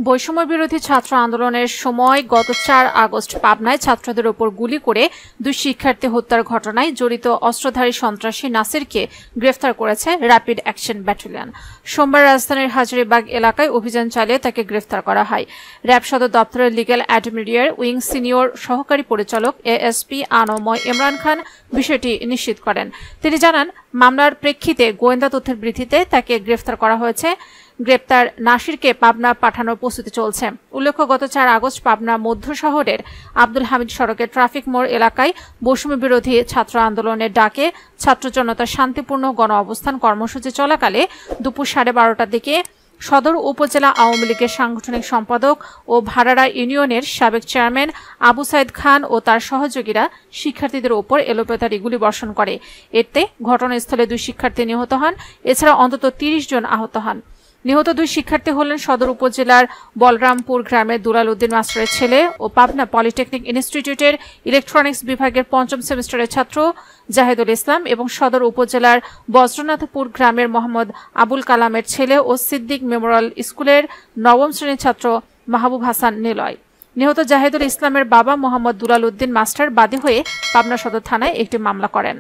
বৈষম্য বিরোধী ছাত্র আন্দোলনের সময় গত ৪ আগস্ট পাবনায় ছাত্রদের ওপর গুলি করে ২ শিক্ষার্থী হত্যার ঘটনায় জড়িত অস্ত্রধারী সন্ত্রাসী নাসিরকে গ্রেফতার করেছে র্যাপিড অ্যাকশন ব্যাটালিয়ন। সোমবার রাজধানীর হাজারীবাগ এলাকায় অভিযান চালিয়ে তাকে গ্রেফতার করা হয়। র্যাব সদর দপ্তরের লিগ্যাল অ্যাডমিনিস্ট্রেটর উইং সিনিয়র সহকারী পরিচালক এএসপি আনময় ইমরান খান বিষয়টি নিশ্চিত করেন। তিনি জানান, মামলার প্রেক্ষিতে গোয়েন্দা তথ্যের ভিত্তিতে তাকে গ্রেফতার করা হয়েছে। গ্রেপ্তার নাসিরকে পাবনা পাঠানোর প্রস্তুতি চলছে। উল্লেখ্য, গত ৪ আগস্ট পাবনা মধ্য শহরের আব্দুল হামিদ সড়কের ট্রাফিক মোড় এলাকায় বৈষম্য বিরোধী ছাত্র আন্দোলনের ডাকে ছাত্র জনতার শান্তিপূর্ণ গণ অবস্থান কর্মসূচি চলাকালে দুপুর 12:30টার দিকে সদর উপজেলা আওয়ামী লীগের সাংগঠনিক সম্পাদক ও ভাড়ারা ইউনিয়নের সাবেক চেয়ারম্যান আবু সাইদ খান ও তার সহযোগীরা শিক্ষার্থীদের উপর এলোপাতাড়ি গুলিবর্ষণ করে। এতে ঘটনাস্থলে 2 শিক্ষার্থী নিহত হন। এছাড়া অন্তত 30 জন আহত হন। নিহত 2 শিক্ষার্থী হলেন সদর উপজেলার বলরামপুর গ্রামের দুলাল উদ্দিন মাস্টারের ছেলে ও পাবনা পলিটেকনিক ইনস্টিটিউটের ইলেকট্রনিক্স বিভাগের 5ম সেমিস্টারের ছাত্র জাহিদুল ইসলাম এবং সদর উপজেলার বজ্রনাথপুর গ্রামের মোহাম্মদ আবুল কালামের ছেলে ও সিদ্দিক মেমোরিয়াল স্কুলের 9ম শ্রেণীর ছাত্র মাহবুব হাসান নিলয়। নিহত জাহিদুল ইসলামের বাবা মোহাম্মদ দুলাল উদ্দিন মাস্টার বাদী হয়ে পাবনা সদর থানায় একটি মামলা করেন।